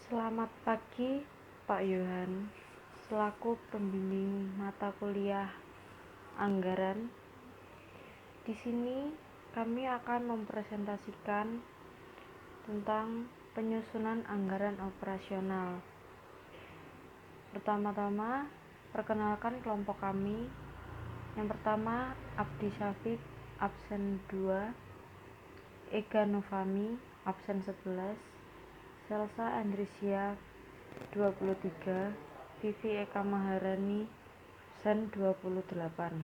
Selamat pagi, Pak Yohan. Selaku pembimbing mata kuliah anggaran, di sini kami akan mempresentasikan tentang penyusunan anggaran operasional. Pertama-tama, perkenalkan kelompok kami. Yang pertama, Abdi Syafiq, absen 2, Ega Novami, absen 11, Selsa Andrisia 23, Vivi Eka Maharani, absen 28.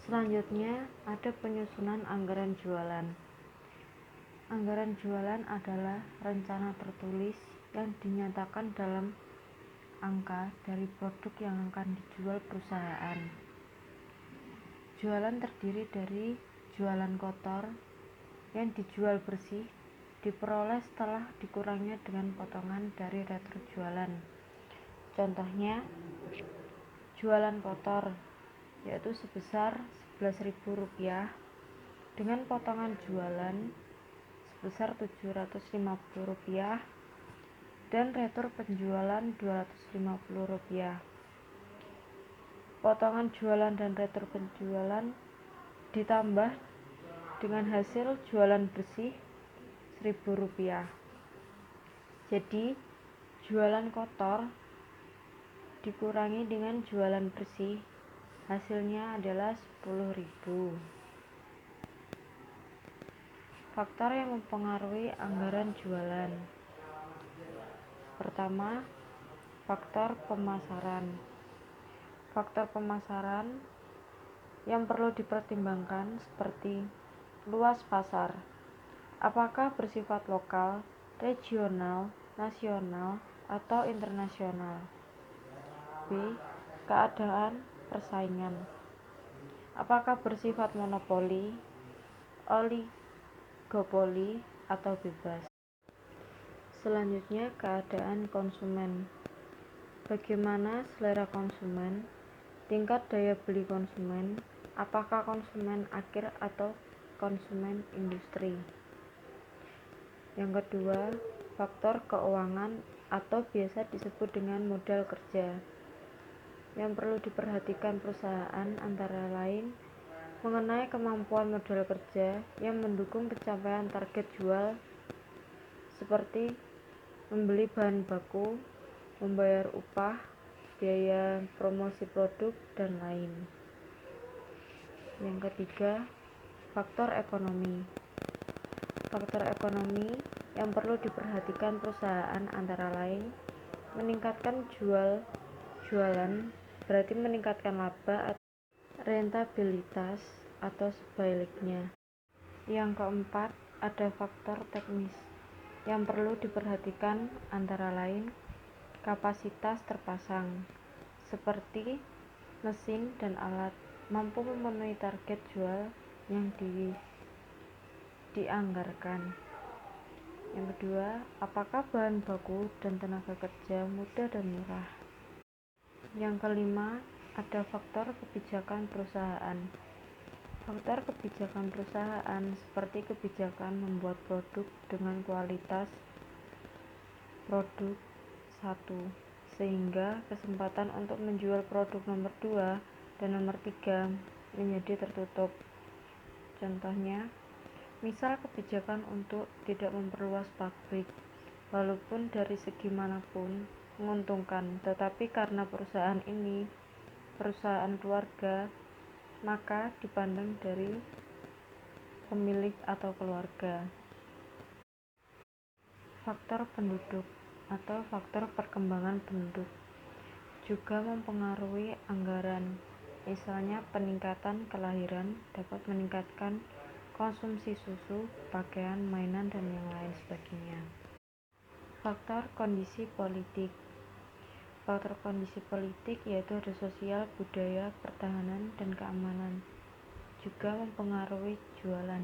Selanjutnya ada penyusunan anggaran jualan. Anggaran jualan adalah rencana tertulis yang dinyatakan dalam angka dari produk yang akan dijual perusahaan. Jualan terdiri dari jualan kotor yang dijual bersih diperoleh setelah dikurangnya dengan potongan dari retur jualan. Contohnya, jualan kotor yaitu sebesar Rp11.000 dengan potongan jualan sebesar Rp750 dan retur penjualan Rp250. Potongan jualan dan retur penjualan ditambah dengan hasil jualan bersih Rp1.000. Jadi, jualan kotor dikurangi dengan jualan bersih, hasilnya adalah Rp10.000. Faktor yang mempengaruhi anggaran jualan. Pertama, faktor pemasaran. Faktor pemasaran yang perlu dipertimbangkan seperti luas pasar. Apakah bersifat lokal, regional, nasional, atau internasional? B. Keadaan persaingan. Apakah bersifat monopoli, oligopoli, atau bebas? Selanjutnya, keadaan konsumen. Bagaimana selera konsumen? Tingkat daya beli konsumen. Apakah konsumen akhir atau konsumen industri? Yang kedua, faktor keuangan atau biasa disebut dengan modal kerja. Yang perlu diperhatikan perusahaan antara lain mengenai kemampuan modal kerja yang mendukung pencapaian target jual seperti membeli bahan baku, membayar upah, biaya promosi produk, dan lain. Yang ketiga, faktor ekonomi. Faktor ekonomi yang perlu diperhatikan perusahaan antara lain meningkatkan jualan berarti meningkatkan laba atau rentabilitas atau sebaliknya. Yang keempat, ada faktor teknis yang perlu diperhatikan antara lain kapasitas terpasang seperti mesin dan alat mampu memenuhi target jual yang dianggarkan. Yang kedua, apakah bahan baku dan tenaga kerja mudah dan murah? Yang kelima, ada faktor kebijakan perusahaan. Faktor kebijakan perusahaan seperti kebijakan membuat produk dengan kualitas produk 1, sehingga kesempatan untuk menjual produk nomor 2 dan nomor 3 menjadi tertutup. Contohnya, misal kebijakan untuk tidak memperluas pabrik, walaupun dari segi manapun menguntungkan, tetapi karena perusahaan ini perusahaan keluarga, maka dipandang dari pemilik atau keluarga. Faktor penduduk atau faktor perkembangan penduduk juga mempengaruhi anggaran. Misalnya, peningkatan kelahiran dapat meningkatkan konsumsi susu, pakaian, mainan, dan yang lain sebagainya. Faktor kondisi politik. Faktor kondisi politik yaitu ada sosial, budaya, pertahanan, dan keamanan. Juga mempengaruhi jualan.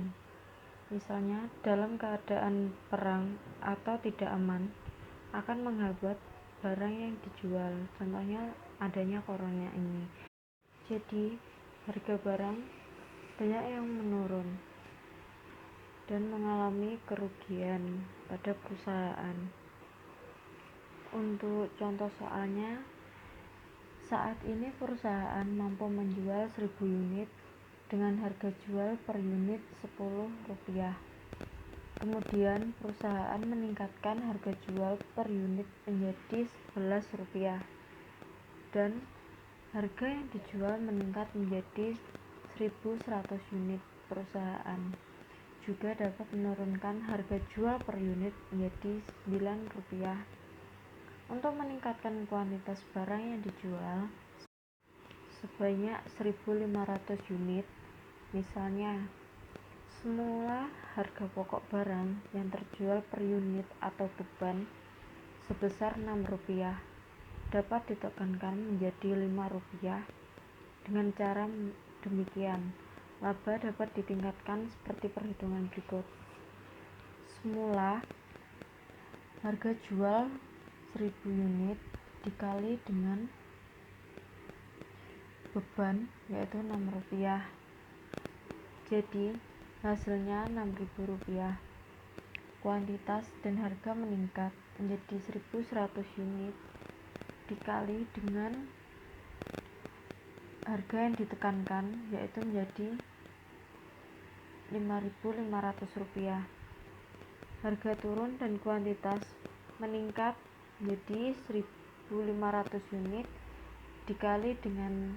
Misalnya, dalam keadaan perang atau tidak aman, akan menghambat barang yang dijual. Contohnya, adanya corona ini. Jadi, harga barang banyak yang menurun dan mengalami kerugian pada perusahaan. Untuk contoh soalnya, saat ini perusahaan mampu menjual 1000 unit dengan harga jual per unit Rp10. Kemudian perusahaan meningkatkan harga jual per unit menjadi Rp11 dan harga yang dijual meningkat menjadi 1100 unit. Perusahaan juga dapat menurunkan harga jual per unit menjadi Rp9 untuk meningkatkan kuantitas barang yang dijual sebanyak 1500 unit. Misalnya, semula harga pokok barang yang terjual per unit atau beban sebesar Rp6 dapat ditekankan menjadi Rp5. Dengan cara demikian, laba dapat ditingkatkan seperti perhitungan berikut. Semula harga jual 1000 unit dikali dengan beban yaitu Rp6. Jadi hasilnya Rp6.000. Kuantitas dan harga meningkat menjadi 1100 unit dikali dengan harga yang ditekankan yaitu menjadi Rp5.500. Harga turun dan kuantitas meningkat menjadi 1500 unit dikali dengan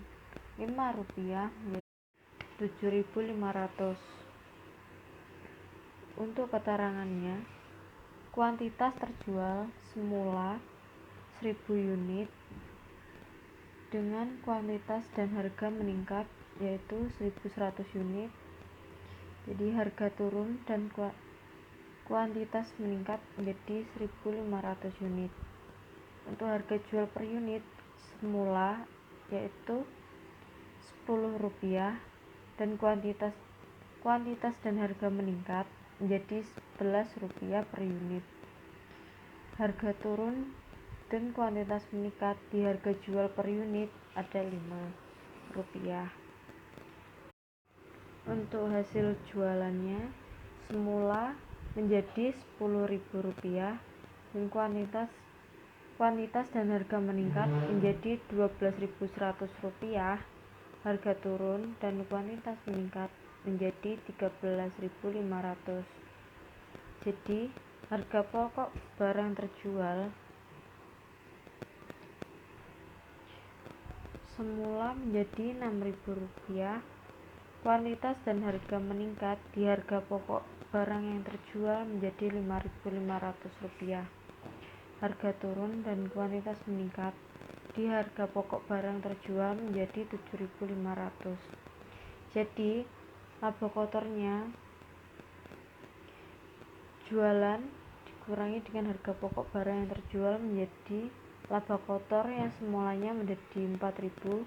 Rp5 menjadi 7.500. Untuk keterangannya, kuantitas terjual semula 1000 unit dengan kuantitas dan harga meningkat yaitu 1100 unit. Jadi harga turun dan kuantitas meningkat menjadi 1500 unit. Untuk harga jual per unit semula yaitu Rp10 dan kuantitas dan harga meningkat menjadi Rp11 per unit. Harga turun dan kuantitas meningkat di harga jual per unit ada Rp5. Untuk hasil jualannya semula menjadi Rp10.000 dan kuantitas dan harga meningkat menjadi Rp12.100. Harga turun dan kuantitas meningkat menjadi Rp13.500. Jadi harga pokok barang terjual semula menjadi Rp6.000. Kuantitas dan harga meningkat di harga pokok barang yang terjual menjadi Rp5.500. Harga turun dan kuantitas meningkat di harga pokok barang terjual menjadi Rp7.500. Jadi laba kotornya jualan dikurangi dengan harga pokok barang yang terjual menjadi laba kotor yang semulanya menjadi Rp4.000.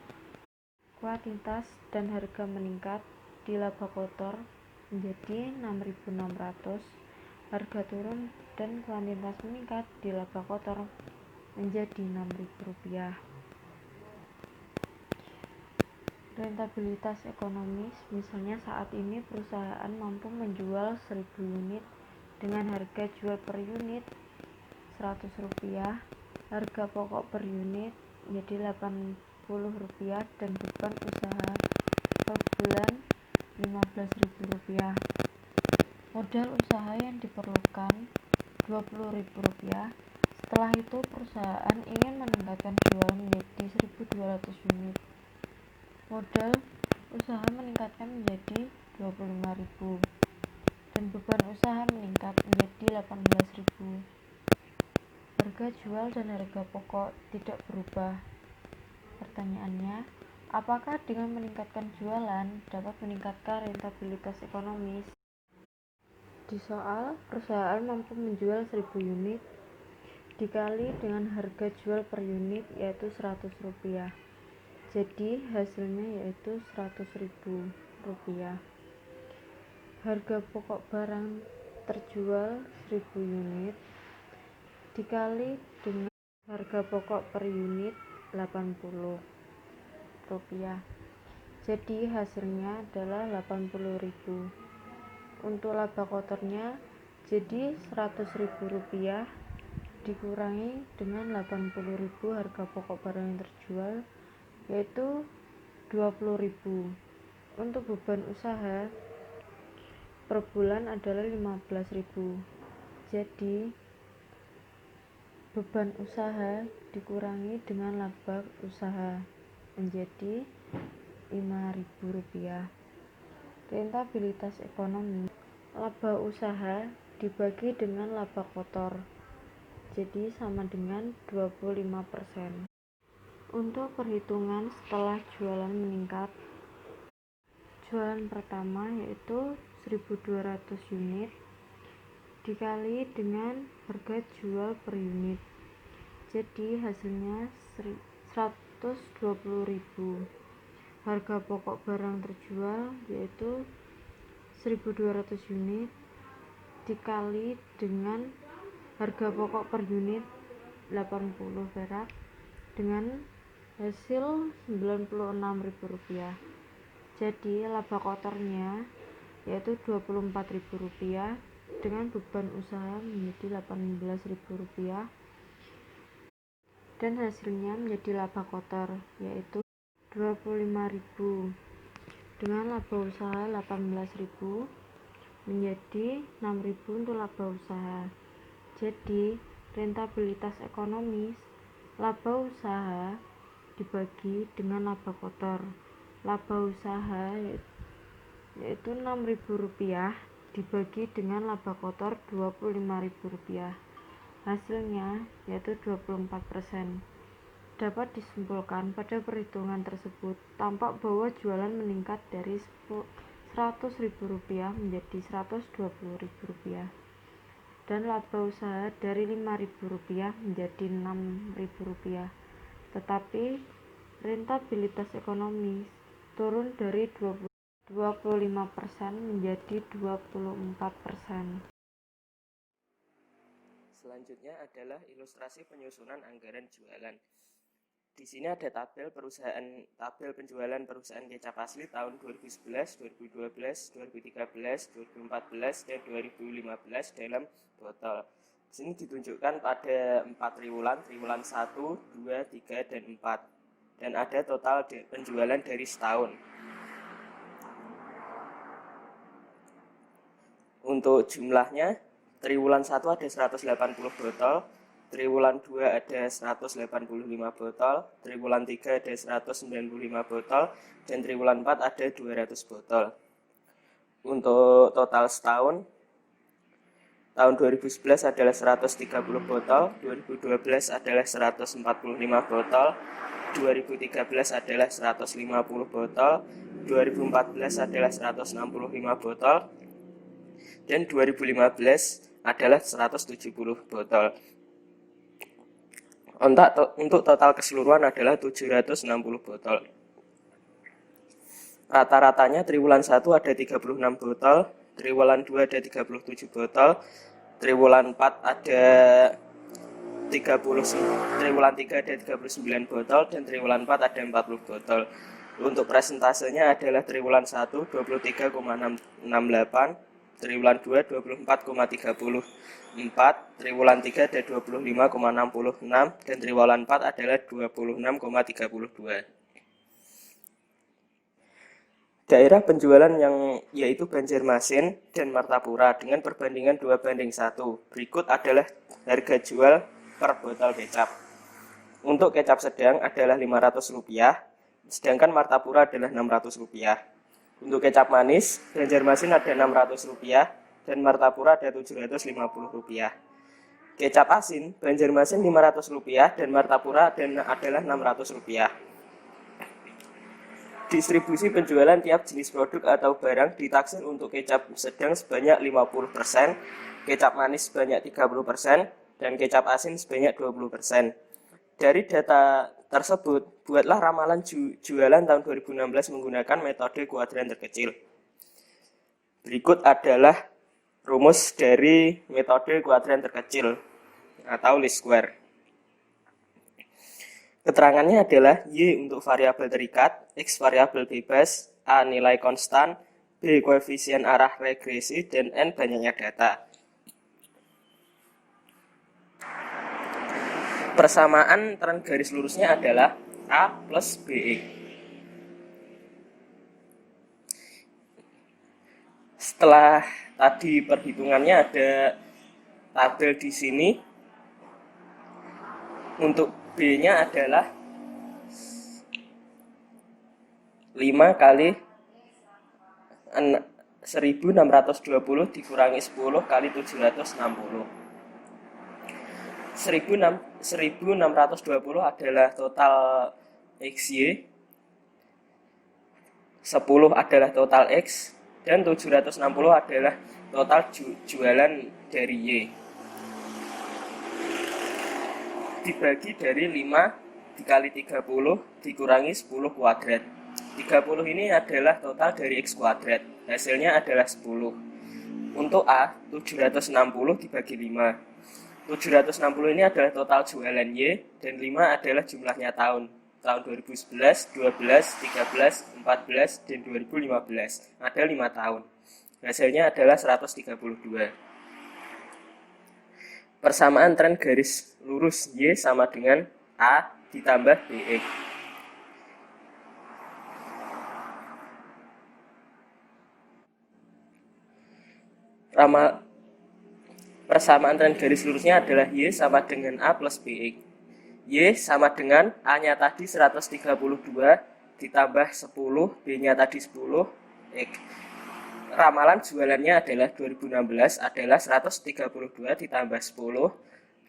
Kuantitas dan harga meningkat di laba kotor menjadi Rp6.600. Harga turun dan kuantitas meningkat di laba kotor menjadi Rp6.000. Rentabilitas ekonomis, misalnya saat ini perusahaan mampu menjual 1000 unit dengan harga jual per unit Rp100, harga pokok per unit menjadi Rp80 dan beban usaha per bulan Rp15.000. Modal usaha yang diperlukan Rp20.000. Setelah itu perusahaan ingin meningkatkan jualan menjadi 1200 unit. Modal usaha meningkatkan menjadi Rp25.000 dan beban usaha meningkat menjadi Rp18.000. Harga jual dan harga pokok tidak berubah. Pertanyaannya, apakah dengan meningkatkan jualan dapat meningkatkan rentabilitas ekonomis? Di soal, perusahaan mampu menjual 1000 unit dikali dengan harga jual per unit yaitu Rp100. Jadi hasilnya yaitu Rp100.000. Harga pokok barang terjual 1000 unit dikali dengan harga pokok per unit Rp80. Jadi hasilnya adalah Rp80.000. Untuk laba kotornya jadi Rp100.000 dikurangi dengan 80.000 harga pokok barang yang terjual, yaitu 20.000. Untuk beban usaha per bulan adalah 15.000. Jadi beban usaha dikurangi dengan laba usaha menjadi Rp5.000. Rentabilitas ekonomi. Laba usaha dibagi dengan laba kotor, jadi sama dengan 25%. Untuk perhitungan setelah jualan meningkat, jualan pertama yaitu 1.200 unit dikali dengan harga jual per unit, jadi hasilnya 120.000. Harga pokok barang terjual yaitu 1.200 unit dikali dengan harga pokok per unit 80 perak dengan hasil Rp96.000. Jadi laba kotornya yaitu Rp24.000 dengan beban usaha menjadi Rp18.000 dan hasilnya menjadi laba kotor yaitu Rp25.000 dengan laba usaha Rp18.000 menjadi Rp6.000 untuk laba usaha. Jadi rentabilitas ekonomis laba usaha dibagi dengan laba kotor. Laba usaha yaitu Rp6.000 dibagi dengan laba kotor Rp25.000. Hasilnya yaitu 24%. Dapat disimpulkan pada perhitungan tersebut tampak bahwa jualan meningkat dari Rp100.000 menjadi Rp120.000 dan laba usaha dari Rp5.000 menjadi Rp6.000. Tetapi rentabilitas ekonomi turun dari 25% menjadi 24%. Selanjutnya adalah ilustrasi penyusunan anggaran jualan. Di sini ada tabel penjualan perusahaan kecap asli tahun 2011, 2012, 2013, 2014, dan 2015 dalam botol. Di sini ditunjukkan pada 4 triwulan 1, 2, 3, dan 4. Dan ada total penjualan dari setahun. Untuk jumlahnya, triwulan 1 ada 180 botol, triwulan 2 ada 185 botol, triwulan 3 ada 195 botol, dan triwulan 4 ada 200 botol. Untuk total setahun, tahun 2011 adalah 130 botol, 2012 adalah 145 botol, 2013 adalah 150 botol, 2014 adalah 165 botol, dan 2015 adalah 170 botol. Untuk total keseluruhan adalah 760 botol. Rata-ratanya triwulan 1 ada 36 botol, triwulan 2 ada 37 botol, triwulan 4 ada 30, triwulan 3 ada 39 botol, dan triwulan 4 ada 40 botol. Untuk presentasenya adalah triwulan 1 23,68, triwulan 2 24,34, triwulan 3 ada 25,66, dan triwulan 4 adalah 26,32. Daerah penjualan yang yaitu Banjarmasin dan Martapura dengan perbandingan 2:1. Berikut adalah harga jual per botol kecap. Untuk kecap sedang adalah Rp500, sedangkan Martapura adalah Rp600. Untuk kecap manis, Banjarmasin ada Rp600 dan Martapura ada Rp750. Kecap asin, Banjarmasin Rp500 dan Martapura adalah Rp600. Distribusi penjualan tiap jenis produk atau barang ditaksir untuk kecap sedang sebanyak 50%, kecap manis sebanyak 30%, dan kecap asin sebanyak 20%. Dari data tersebut, buatlah ramalan jualan tahun 2016 menggunakan metode kuadran terkecil. Berikut adalah rumus dari metode kuadran terkecil atau least square. Keterangannya adalah Y untuk variabel terikat, X variabel bebas, A nilai konstan, B koefisien arah regresi, dan N banyaknya data. persamaan tren garis lurusnya adalah A plus BX. Setelah tadi perhitungannya ada tabel di sini. Untuk B-nya adalah 5 kali 1620 dikurangi 10 kali 760. 1620 adalah total XY, 10 adalah total X, dan 760 adalah total jualan dari Y. Dibagi dari 5 dikali 30 dikurangi 10 kuadrat. 30 ini adalah total dari X kuadrat. Hasilnya adalah 10. Untuk A, 760 dibagi 5. 760 ini adalah total jualan Y, dan 5 adalah jumlahnya tahun 2011, 12, 13, 14, dan 2015. Ada 5 tahun. Hasilnya adalah 132. Persamaan tren garis lurus Y sama dengan A ditambah BX. Persamaan tren garis lurusnya adalah Y sama dengan A plus BX. Y sama dengan A-nya tadi 132 ditambah 10, B-nya tadi 10, X. Ramalan jualannya adalah 2016 adalah 132 ditambah 10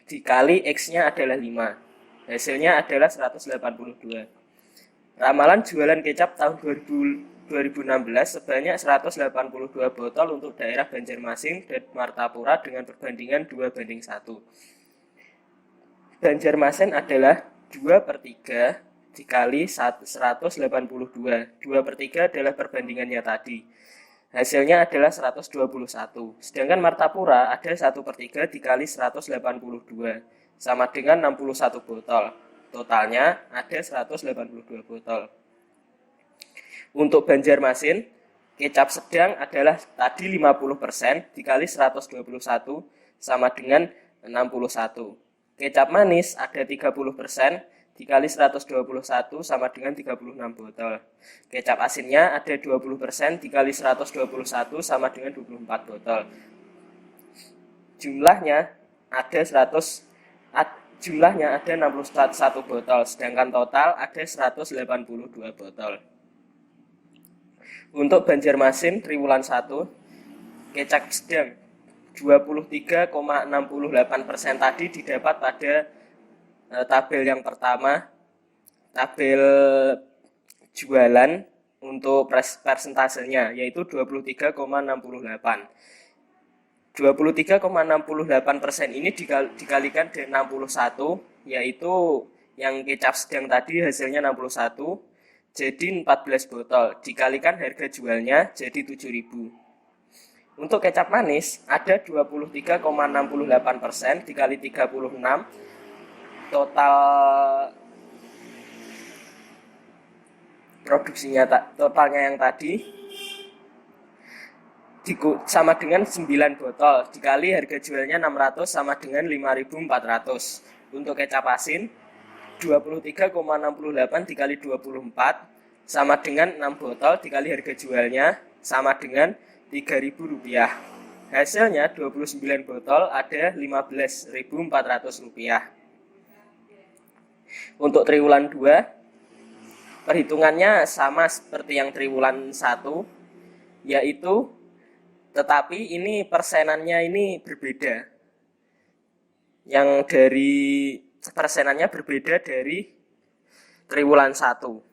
dikali X-nya adalah 5. Hasilnya adalah 182. Ramalan jualan kecap tahun 2016 sebanyak 182 botol untuk daerah Banjarmasin dan Martapura dengan perbandingan 2:1. Banjarmasin adalah 2/3 dikali 182. 2/3 adalah perbandingannya tadi. Hasilnya adalah 121. Sedangkan Martapura ada 1/3 dikali 182 sama dengan 61 botol. Totalnya ada 182 botol. Untuk Banjarmasin, kecap sedang adalah tadi 50% dikali 121 sama dengan 61. Kecap manis ada 30% dikali 121 sama dengan 36 botol. Kecap asinnya ada 20% dikali 121 sama dengan 24 botol. Jumlahnya ada 61 botol, sedangkan total ada 182 botol. Untuk Banjarmasin triwulan 1, kecap sedang 23,68% tadi didapat pada tabel yang pertama, tabel jualan untuk persentasenya, yaitu 23,68. 23,68% ini dikalikan dengan 61, yaitu yang kecap sedang tadi hasilnya 61, jadi 14 botol. Dikalikan harga jualnya jadi 7.000. Untuk kecap manis ada 23,68% dikali 36, total produksinya totalnya yang tadi sama dengan 9 botol dikali harga jualnya 600 sama dengan 5.400. Untuk kecap asin 23,68 dikali 24 sama dengan 6 botol dikali harga jualnya sama dengan Rp3.000. Hasilnya 29 botol ada Rp15.400. Untuk triwulan 2, perhitungannya sama seperti yang triwulan 1, yaitu tetapi ini persenannya ini berbeda. Yang dari persenannya berbeda dari triwulan 1.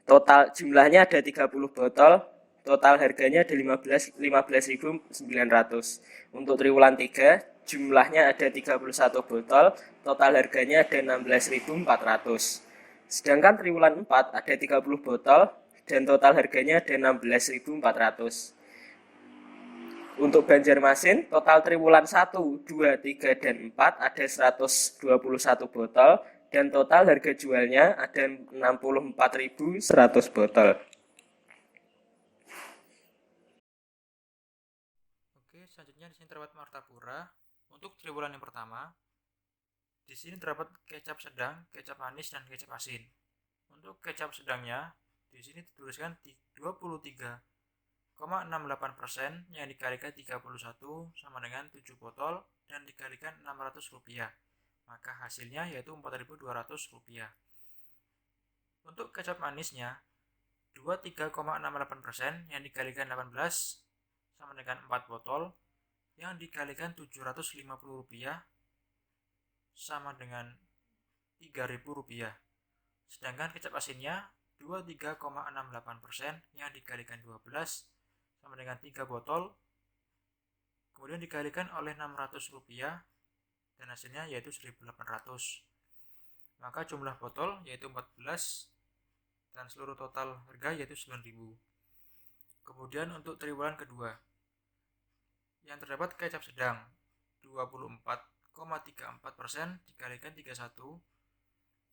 Total jumlahnya ada 30 botol, total harganya ada 15.900. Untuk triwulan 3, jumlahnya ada 31 botol, total harganya ada 16.400. Sedangkan triwulan 4 ada 30 botol dan total harganya ada 16.400. Untuk Banjarmasin, total triwulan 1, 2, 3, dan 4 ada 121 botol dan total harga jualnya ada 64.100 botol. Oke, selanjutnya di sini terdapat Martapura. Untuk triwulan yang pertama, Di sini terdapat kecap sedang, kecap manis, dan kecap asin. Untuk kecap sedangnya, di sini dituliskan 23,68% yang dikalikan 31 sama dengan 7 botol dan dikalikan Rp600. Maka hasilnya yaitu Rp4.200. Untuk kecap manisnya, 23,68% yang dikalikan 18 sama dengan 4 botol yang dikalikan Rp750 sama dengan Rp3.000. Sedangkan kecap asinnya 23,68% yang dikalikan 12 sama dengan 3 botol kemudian dikalikan oleh Rp600 dan hasilnya yaitu 1.800. Maka jumlah botol yaitu 14 dan seluruh total harga yaitu 9.000. Kemudian untuk triwulan kedua yang terdapat kecap sedang 24,34% dikalikan 31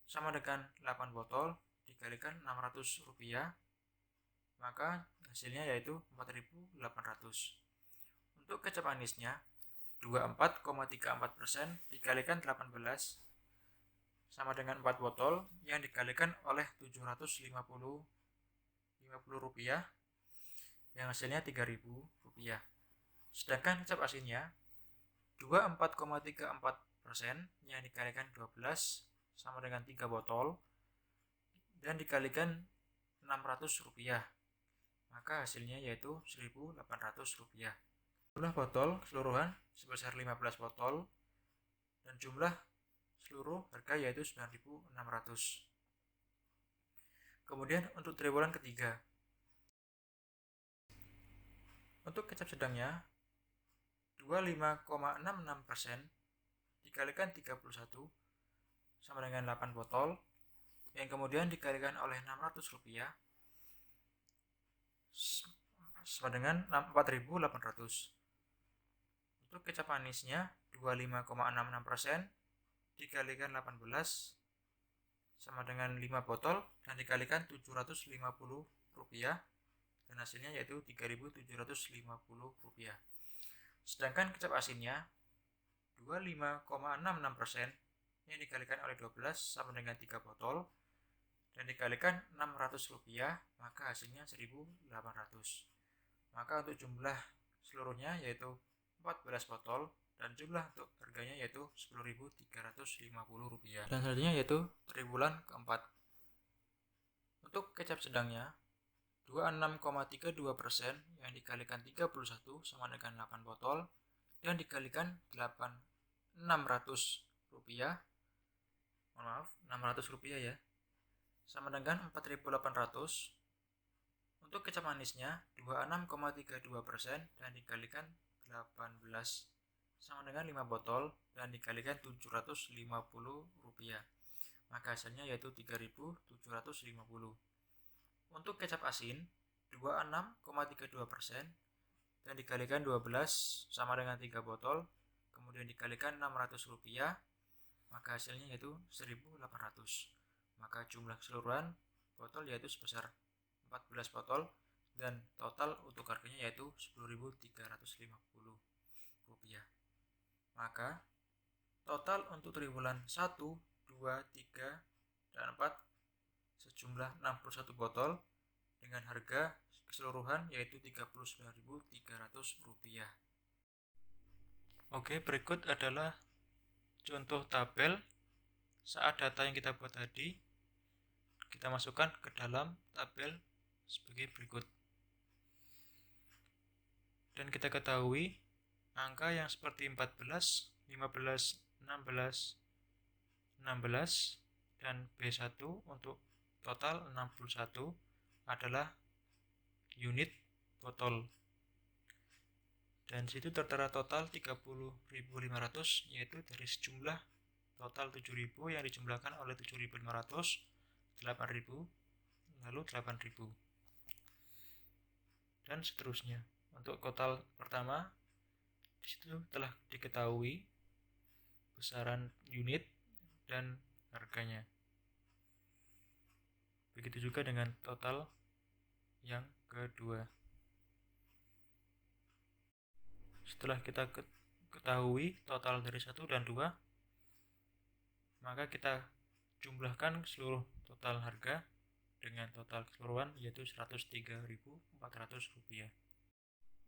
sama dengan 8 botol dikalikan Rp600, maka hasilnya yaitu 4.800. Untuk kecap manisnya 24,34% dikalikan 18 sama dengan 4 botol yang dikalikan oleh Rp750 yang hasilnya Rp3.000. Sedangkan kecap asinnya 24,34% yang dikalikan 12 sama dengan 3 botol dan dikalikan Rp600, maka hasilnya yaitu Rp1.800. Jumlah botol keseluruhan sebesar 15 botol dan jumlah seluruh harga yaitu 9.600. Kemudian untuk triwulan ketiga, untuk kecap sedangnya 25,66% dikalikan 31 sama dengan 8 botol yang kemudian dikalikan oleh Rp600 sama dengan Rp4.800. Untuk kecap manisnya 25,66% dikalikan 18 sama dengan 5 botol dan dikalikan Rp750 dan hasilnya yaitu Rp3.750. Sedangkan kecap asinnya 25,66% yang dikalikan oleh 12 sama dengan 3 botol dan dikalikan Rp600, maka hasilnya 1.800. Maka untuk jumlah seluruhnya yaitu 14 botol dan jumlah untuk harganya yaitu Rp10.350. Dan selanjutnya yaitu triwulan keempat. Untuk kecap sedangnya 26,32% yang dikalikan 31 sama dengan 8 botol dan dikalikan Rp600, Rp600 ya, sama dengan 4.800. Untuk kecap manisnya 26,32% dan dikalikan 18 sama dengan 5 botol dan dikalikan Rp750, maka hasilnya yaitu Rp3.750. Untuk kecap asin 26,32% dan dikalikan 12 sama dengan 3 botol kemudian dikalikan Rp600, maka hasilnya yaitu 1.800. Maka jumlah keseluruhan botol yaitu sebesar 14 botol dan total untuk harganya yaitu Rp10.350. Maka total untuk triwulan 1, 2, 3, dan 4 sejumlah 61 botol dengan harga keseluruhan yaitu Rp39.300. Oke, berikut adalah contoh tabel saat data yang kita buat tadi kita masukkan ke dalam tabel sebagai berikut. Dan kita ketahui angka yang seperti 14, 15, 16, 16 dan B1 untuk total 61 adalah unit botol. Dan situ tertera total 30.500 yaitu dari sejumlah total 7.000 yang dijumlahkan oleh 7.500, 8.000, lalu 8.000. Dan seterusnya. Untuk total pertama di situ telah diketahui besaran unit dan harganya. Begitu juga dengan total yang kedua. Setelah kita ketahui total dari 1 dan 2, maka kita jumlahkan seluruh total harga dengan total keseluruhan yaitu Rp103.400.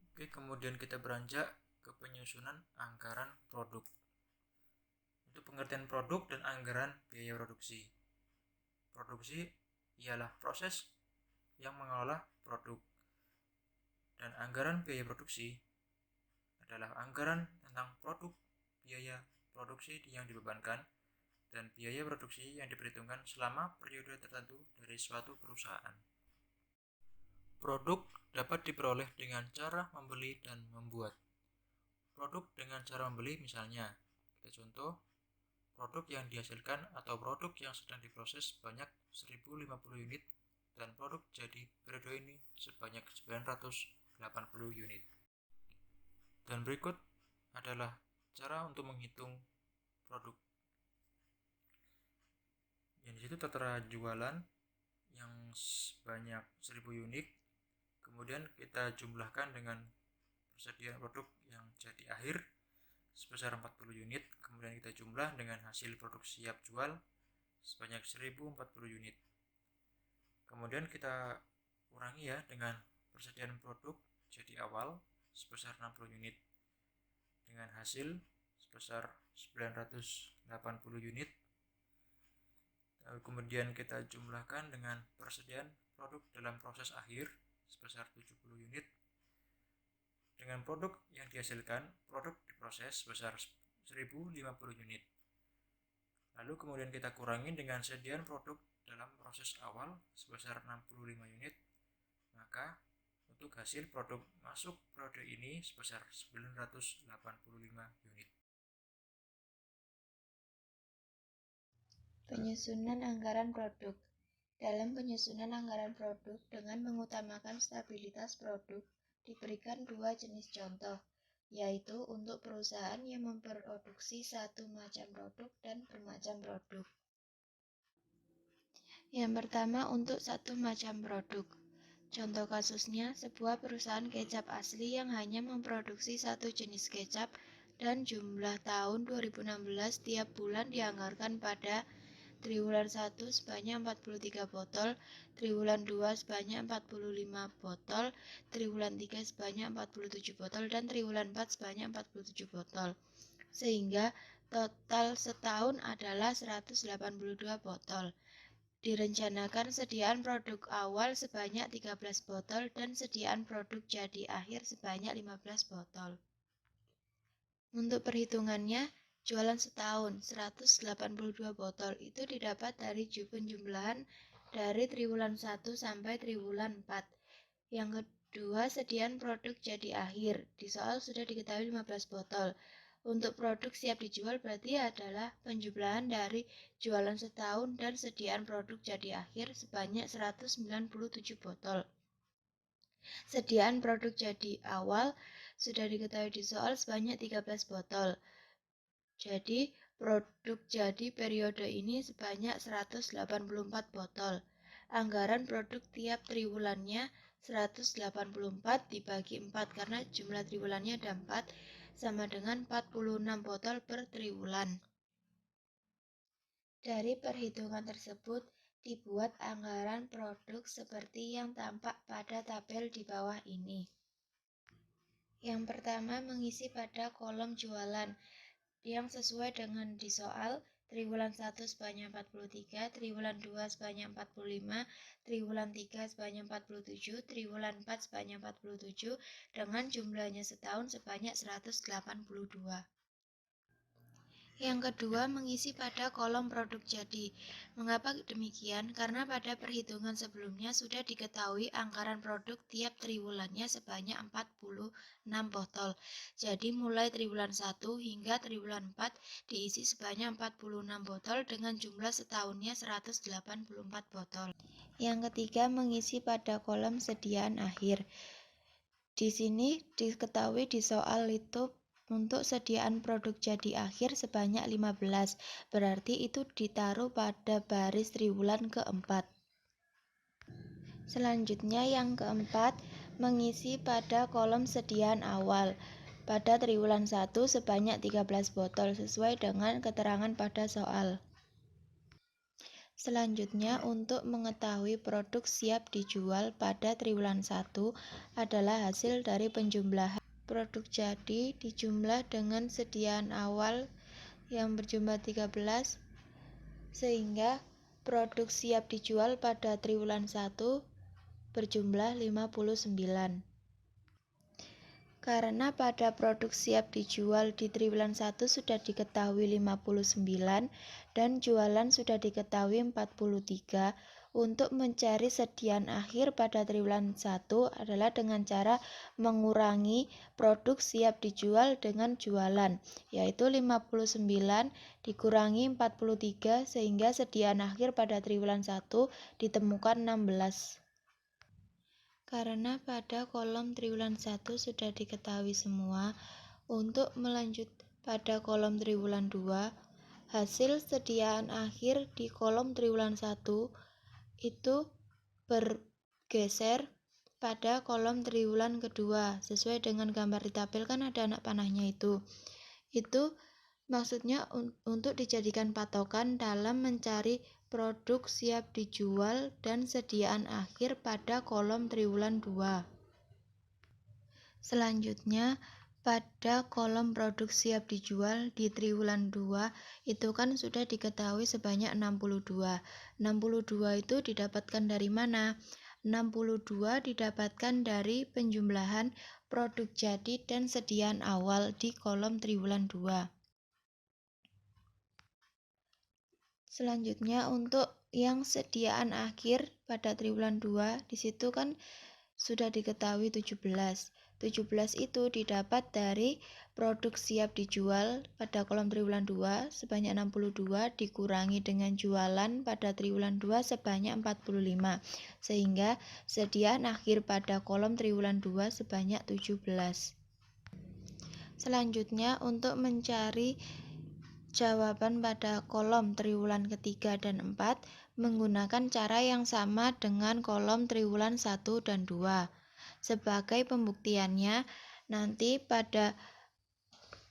Oke, kemudian kita beranjak ke penyusunan anggaran produk. Untuk pengertian produk dan anggaran biaya produksi. Produksi ialah proses yang mengolah produk, dan anggaran biaya produksi adalah anggaran tentang produk, biaya produksi yang dibebankan, dan biaya produksi yang diperhitungkan selama periode tertentu dari suatu perusahaan. Produk dapat diperoleh dengan cara membeli dan membuat. Produk dengan cara membeli misalnya, kita contoh, produk yang dihasilkan atau produk yang sedang diproses sebanyak 1050 unit dan produk jadi periode ini sebanyak 980 unit. Dan berikut adalah cara untuk menghitung produk. Yang disitu tertera jualan yang sebanyak 1000 unit, kemudian kita jumlahkan dengan persediaan produk yang jadi akhir sebesar 40 unit, kemudian kita jumlah dengan hasil produk siap jual sebanyak 1040 unit. Kemudian kita kurangi ya dengan persediaan produk jadi awal sebesar 60 unit dengan hasil sebesar 980 unit. Lalu kemudian kita jumlahkan dengan persediaan produk dalam proses akhir sebesar 70 unit dengan produk yang dihasilkan produk diproses sebesar 1050 unit. Lalu kemudian kita kurangi dengan sediaan produk dalam proses awal sebesar 65 unit, maka untuk hasil produk masuk periode ini sebesar 985 unit. Penyusunan anggaran produk. Dalam penyusunan anggaran produk dengan mengutamakan stabilitas produk, diberikan dua jenis contoh, yaitu untuk perusahaan yang memproduksi satu macam produk dan bermacam produk. Yang pertama, untuk satu macam produk. Contoh kasusnya, sebuah perusahaan kecap asli yang hanya memproduksi satu jenis kecap dan jumlah tahun 2016 tiap bulan dianggarkan pada triwulan 1 sebanyak 43 botol, triwulan 2 sebanyak 45 botol, triwulan 3 sebanyak 47 botol, dan triwulan 4 sebanyak 47 botol. Sehingga total setahun adalah 182 botol. Direncanakan sediaan produk awal sebanyak 13 botol dan sediaan produk jadi akhir sebanyak 15 botol. Untuk perhitungannya, jualan setahun 182 botol itu didapat dari penjumlahan dari triwulan 1 sampai triwulan 4. Yang kedua, sediaan produk jadi akhir. Di soal sudah diketahui 15 botol. Untuk produk siap dijual berarti adalah penjumlahan dari jualan setahun dan sediaan produk jadi akhir sebanyak 197 botol. Sediaan produk jadi awal sudah diketahui di soal sebanyak 13 botol. Jadi, produk jadi periode ini sebanyak 184 botol. Anggaran produk tiap triwulannya 184 dibagi 4 karena jumlah triwulannya ada 4 sama dengan 46 botol per triwulan. Dari perhitungan tersebut dibuat anggaran produk seperti yang tampak pada tabel di bawah ini. Yang pertama, mengisi pada kolom jualan yang sesuai dengan di soal. Triwulan 1 sebanyak 43, triwulan 2 sebanyak 45, triwulan 3 sebanyak 47, triwulan 4 sebanyak 47, dengan jumlahnya setahun sebanyak 182. Yang kedua, mengisi pada kolom produk jadi. Mengapa demikian? Karena pada perhitungan sebelumnya sudah diketahui anggaran produk tiap triwulannya sebanyak 46 botol. Jadi mulai triwulan 1 hingga triwulan 4 diisi sebanyak 46 botol dengan jumlah setahunnya 184 botol. Yang ketiga, mengisi pada kolom sediaan akhir. Di sini diketahui di soal itu untuk sediaan produk jadi akhir sebanyak 15, berarti itu ditaruh pada baris triwulan keempat. Selanjutnya yang keempat, mengisi pada kolom sediaan awal. Pada triwulan 1 sebanyak 13 botol sesuai dengan keterangan pada soal. Selanjutnya, untuk mengetahui produk siap dijual pada triwulan 1 adalah hasil dari penjumlahan produk jadi dijumlah dengan sediaan awal yang berjumlah 13, sehingga produk siap dijual pada triwulan 1 berjumlah 59. Karena pada produk siap dijual di triwulan 1 sudah diketahui 59 dan jualan sudah diketahui 43, untuk mencari sediaan akhir pada triwulan 1 adalah dengan cara mengurangi produk siap dijual dengan jualan, yaitu 59 dikurangi 43 sehingga sediaan akhir pada triwulan 1 ditemukan 16. Karena pada kolom triwulan 1 sudah diketahui semua, untuk melanjut pada kolom triwulan 2, hasil sediaan akhir di kolom triwulan 1 itu bergeser pada kolom triwulan kedua. Sesuai dengan gambar di tabel kan ada anak panahnya itu. Itu maksudnya untuk dijadikan patokan dalam mencari produk siap dijual dan sediaan akhir pada kolom triwulan 2. Selanjutnya, pada kolom produk siap dijual di triwulan 2 itu kan sudah diketahui sebanyak 62. 62 itu didapatkan dari mana? 62 didapatkan dari penjumlahan produk jadi dan sediaan awal di kolom triwulan 2. Selanjutnya, untuk yang sediaan akhir pada triwulan 2, di situ kan sudah diketahui 17. 17 itu didapat dari produk siap dijual pada kolom triwulan 2 sebanyak 62 dikurangi dengan jualan pada triwulan 2 sebanyak 45, sehingga sediaan akhir pada kolom triwulan 2 sebanyak 17. Selanjutnya, untuk mencari jawaban pada kolom triwulan ketiga dan 4 menggunakan cara yang sama dengan kolom triwulan 1 dan 2. Sebagai pembuktiannya, nanti pada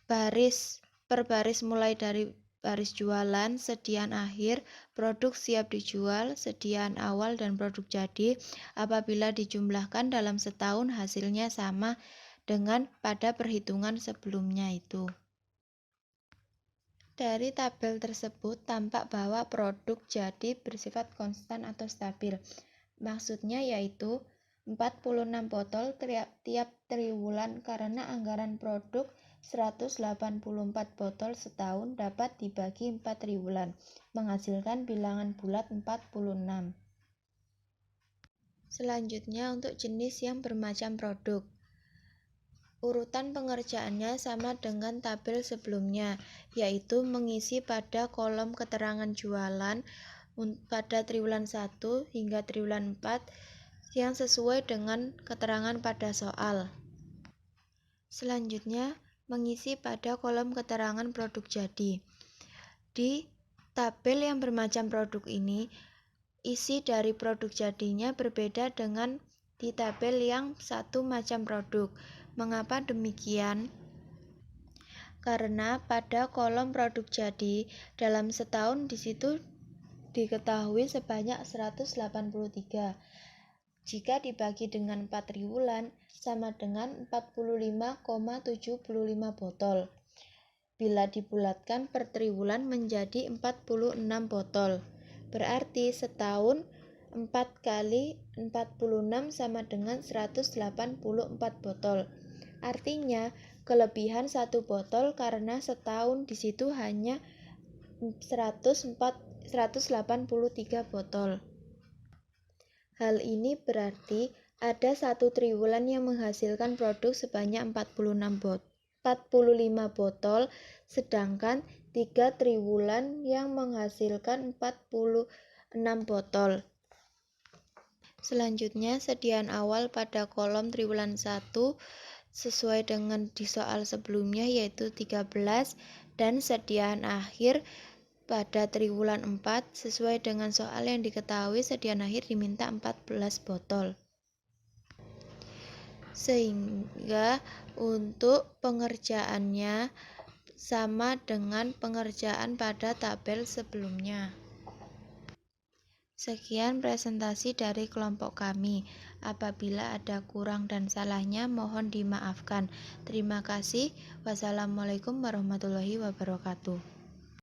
baris per baris mulai dari baris jualan, sediaan akhir, produk siap dijual, sediaan awal, dan produk jadi, apabila dijumlahkan dalam setahun hasilnya sama dengan pada perhitungan sebelumnya itu. Dari tabel tersebut tampak bahwa produk jadi bersifat konstan atau stabil. Maksudnya yaitu 46 botol tiap triwulan karena anggaran produk 184 botol setahun dapat dibagi 4 triwulan, menghasilkan bilangan bulat 46. Selanjutnya, untuk jenis yang bermacam produk. Urutan pengerjaannya sama dengan tabel sebelumnya, yaitu mengisi pada kolom keterangan jualan pada triwulan 1 hingga triwulan 4 yang sesuai dengan keterangan pada soal. Selanjutnya, mengisi pada kolom keterangan produk jadi. Di tabel yang bermacam produk ini, isi dari produk jadinya berbeda dengan di tabel yang satu macam produk. Mengapa demikian? Karena pada kolom produk jadi dalam setahun di situ diketahui sebanyak 183. Jika dibagi dengan 4 triwulan sama dengan 45,75 botol. Bila dibulatkan per triwulan menjadi 46 botol. Berarti setahun 4 kali 46 sama dengan 184 botol. Artinya, kelebihan 1 botol karena setahun di situ hanya 183 botol. Hal ini berarti ada 1 triwulan yang menghasilkan produk sebanyak 45 botol, sedangkan 3 triwulan yang menghasilkan 46 botol. Selanjutnya, sediaan awal pada kolom triwulan 1 sesuai dengan di soal sebelumnya yaitu 13, dan sediaan akhir pada triwulan 4 sesuai dengan soal yang diketahui sediaan akhir diminta 14 botol. Sehingga untuk pengerjaannya sama dengan pengerjaan pada tabel sebelumnya. Sekian presentasi dari kelompok kami. Apabila ada kurang dan salahnya mohon dimaafkan. Terima kasih. Wassalamualaikum warahmatullahi wabarakatuh.